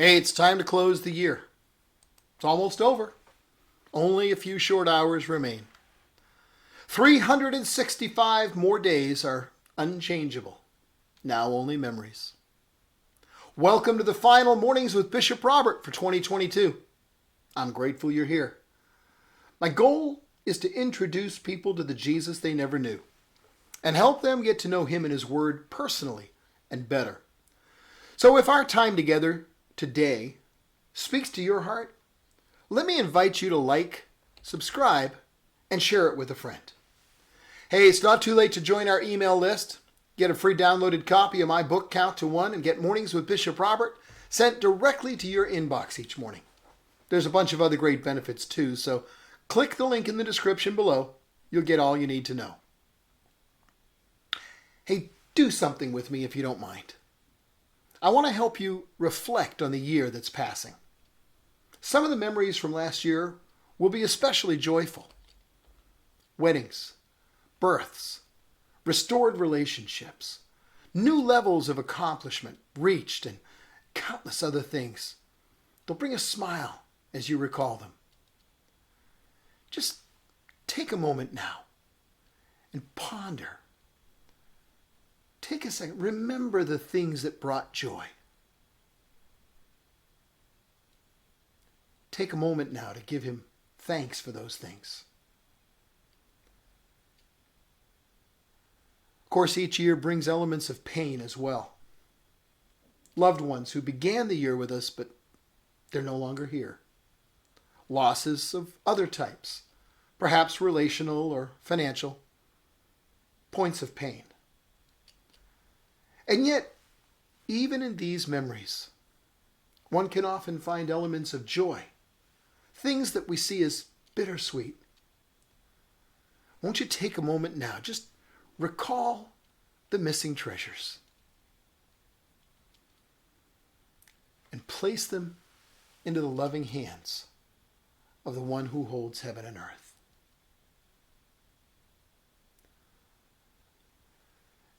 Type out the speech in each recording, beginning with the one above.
Hey, it's time to close the year. It's almost over. Only a few short hours remain. 365 more days are unchangeable. Now only memories. Welcome to the final Mornings with Bishop Robert for 2022. I'm grateful you're here. My goal is to introduce people to the Jesus they never knew and help them get to know him and his word personally and better. So if our time together today speaks to your heart, let me invite you to like, subscribe, and share it with a friend. Hey, it's not too late to join our email list. Get a free downloaded copy of my book, Count to One, and get Mornings with Bishop Robert sent directly to your inbox each morning. There's a bunch of other great benefits too, so click the link in the description below. You'll get all you need to know. Hey, do something with me if you don't mind. I want to help you reflect on the year that's passing. Some of the memories from last year will be especially joyful. Weddings, births, restored relationships, new levels of accomplishment reached, and countless other things. They'll bring a smile as you recall them. Just take a moment now and ponder. Take a second. Remember the things that brought joy. Take a moment now to give him thanks for those things. Of course, each year brings elements of pain as well. Loved ones who began the year with us, but they're no longer here. Losses of other types, perhaps relational or financial. Points of pain. And yet, even in these memories, one can often find elements of joy, things that we see as bittersweet. Won't you take a moment now, just recall the missing treasures and place them into the loving hands of the one who holds heaven and earth.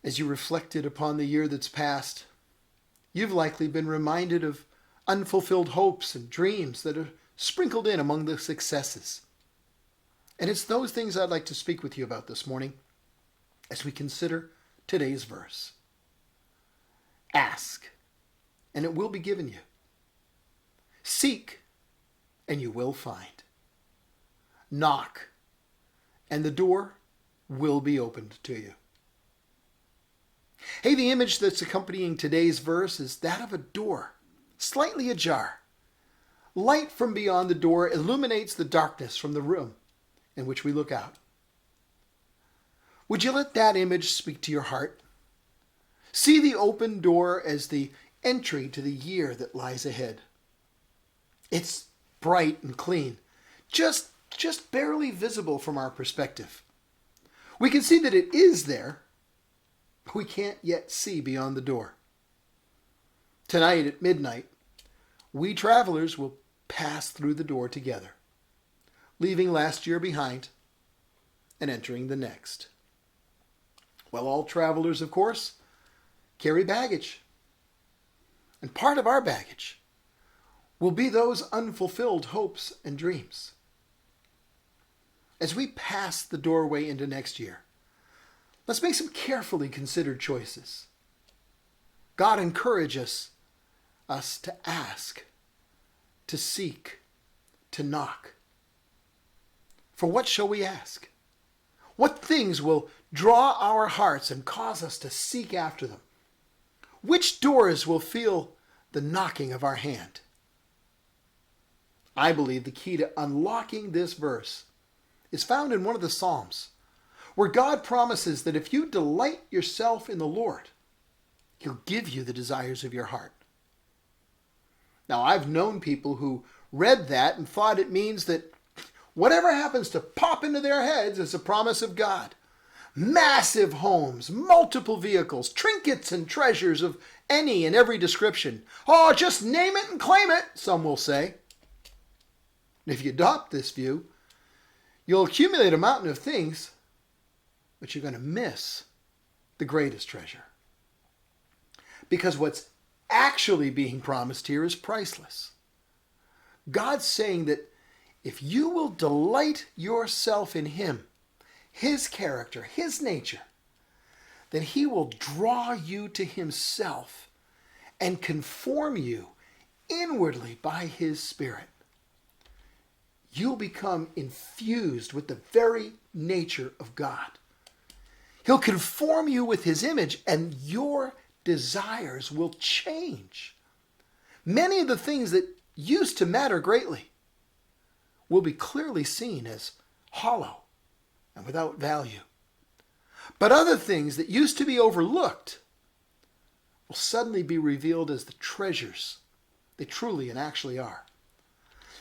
As you reflected upon the year that's passed, you've likely been reminded of unfulfilled hopes and dreams that are sprinkled in among the successes. And it's those things I'd like to speak with you about this morning as we consider today's verse. Ask, and it will be given you. Seek, and you will find. Knock, and the door will be opened to you. Hey, the image that's accompanying today's verse is that of a door, slightly ajar. Light from beyond the door illuminates the darkness from the room in which we look out. Would you let that image speak to your heart? See the open door as the entry to the year that lies ahead. It's bright and clean, just barely visible from our perspective. We can see that it is there, but we can't yet see beyond the door. Tonight at midnight, we travelers will pass through the door together, leaving last year behind and entering the next. Well, all travelers, of course, carry baggage. And part of our baggage will be those unfulfilled hopes and dreams. As we pass the doorway into next year, let's make some carefully considered choices. God encourages us to ask, to seek, to knock. For what shall we ask? What things will draw our hearts and cause us to seek after them? Which doors will feel the knocking of our hand? I believe the key to unlocking this verse is found in one of the Psalms, where God promises that if you delight yourself in the Lord, he'll give you the desires of your heart. Now, I've known people who read that and thought it means that whatever happens to pop into their heads is a promise of God. Massive homes, multiple vehicles, trinkets and treasures of any and every description. Oh, just name it and claim it, some will say. And if you adopt this view, you'll accumulate a mountain of things, but you're going to miss the greatest treasure. Because what's actually being promised here is priceless. God's saying that if you will delight yourself in him, his character, his nature, then he will draw you to himself and conform you inwardly by his Spirit. You'll become infused with the very nature of God. He'll conform you with his image, and your desires will change. Many of the things that used to matter greatly will be clearly seen as hollow and without value. But other things that used to be overlooked will suddenly be revealed as the treasures they truly and actually are.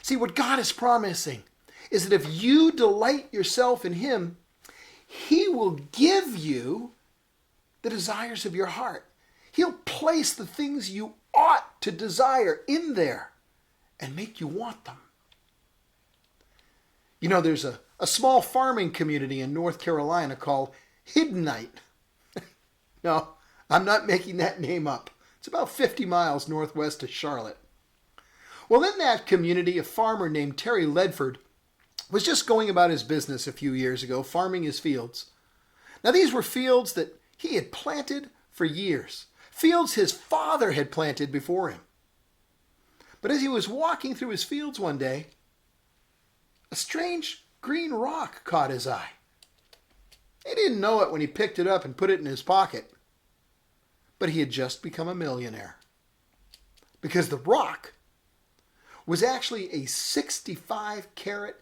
See, what God is promising is that if you delight yourself in him, he will give you the desires of your heart. He'll place the things you ought to desire in there and make you want them. You know, there's a small farming community in North Carolina called Hiddenite. No, I'm not making that name up. It's about 50 miles northwest of Charlotte. Well, in that community, a farmer named Terry Ledford was just going about his business a few years ago, farming his fields. Now, these were fields that he had planted for years, fields his father had planted before him. But as he was walking through his fields one day, a strange green rock caught his eye. He didn't know it when he picked it up and put it in his pocket, but he had just become a millionaire. Because the rock was actually a 65-carat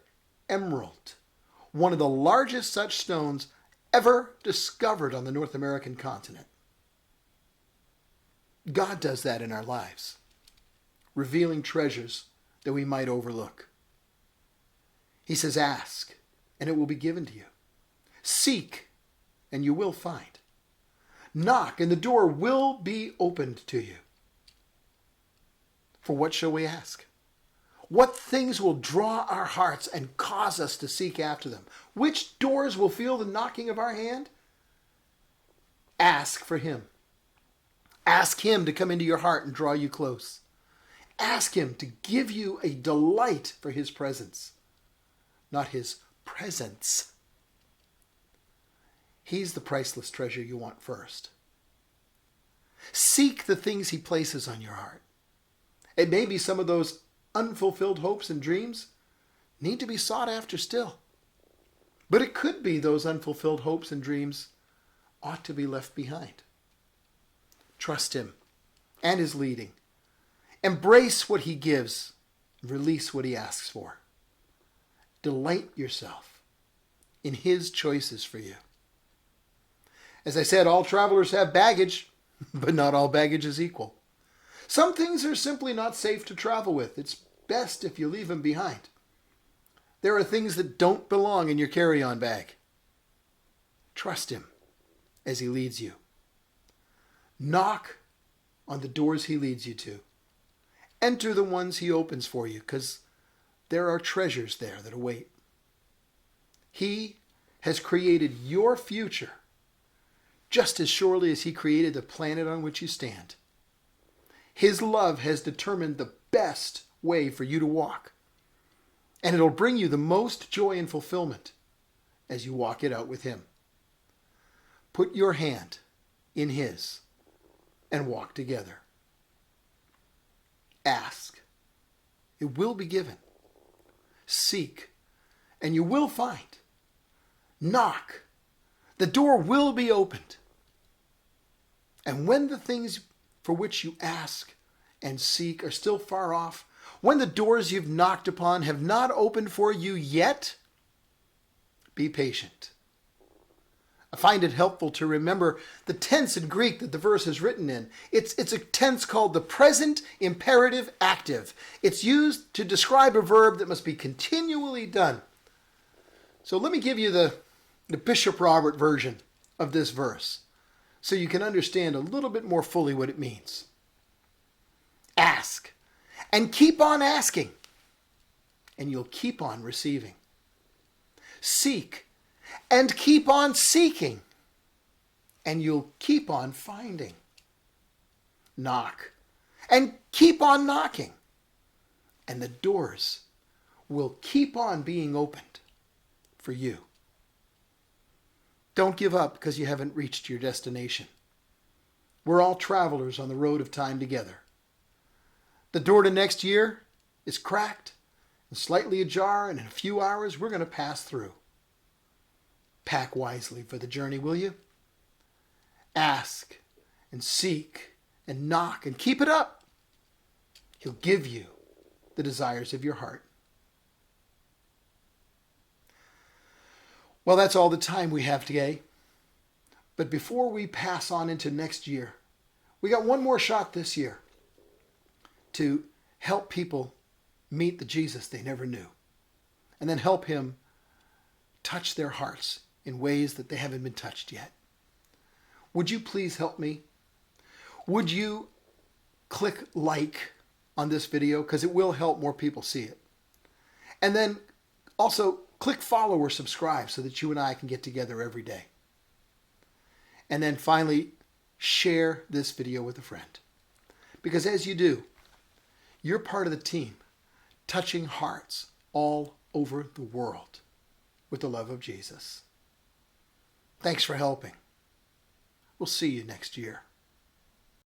emerald, one of the largest such stones ever discovered on the North American continent. God does that in our lives, revealing treasures that we might overlook. He says, ask, and it will be given to you. Seek, and you will find. Knock, and the door will be opened to you. For what shall we ask? What things will draw our hearts and cause us to seek after them? Which doors will feel the knocking of our hand? Ask for him. Ask him to come into your heart and draw you close. Ask him to give you a delight for his presence, not his presence. He's the priceless treasure you want first. Seek the things he places on your heart. It may be some of those unfulfilled hopes and dreams need to be sought after still. But it could be those unfulfilled hopes and dreams ought to be left behind. Trust him and his leading. Embrace what he gives. Release what he asks for. Delight yourself in his choices for you. As I said, all travelers have baggage, but not all baggage is equal. Some things are simply not safe to travel with. It's best if you leave them behind. There are things that don't belong in your carry-on bag. Trust him as he leads you. Knock on the doors he leads you to. Enter the ones he opens for you, because there are treasures there that await. He has created your future just as surely as he created the planet on which you stand. His love has determined the best way for you to walk, and it'll bring you the most joy and fulfillment as you walk it out with him. Put your hand in his and walk together. Ask, it will be given. Seek, and you will find. Knock, the door will be opened. And when the things for which you ask and seek are still far off, when the doors you've knocked upon have not opened for you yet, be patient. I find it helpful to remember the tense in Greek that the verse is written in. It's a tense called the present imperative active. It's used to describe a verb that must be continually done. So let me give you the Bishop Robert version of this verse so you can understand a little bit more fully what it means. Ask and keep on asking, and you'll keep on receiving. Seek and keep on seeking, and you'll keep on finding. Knock And keep on knocking. And the doors will keep on being opened for you. Don't give up because you haven't reached your destination. We're all travelers on the road of time together. The door to next year is cracked and slightly ajar, and in a few hours we're going to pass through. Pack wisely for the journey, will you? Ask and seek and knock and keep it up. He'll give you the desires of your heart. Well, that's all the time we have today. But before we pass on into next year, we got one more shot this year to help people meet the Jesus they never knew, and then help him touch their hearts in ways that they haven't been touched yet. Would you please help me? Would you click like on this video, because it will help more people see it. And then also click follow or subscribe so that you and I can get together every day. And then finally, share this video with a friend. Because as you do, you're part of the team touching hearts all over the world with the love of Jesus. Thanks for helping. We'll see you next year.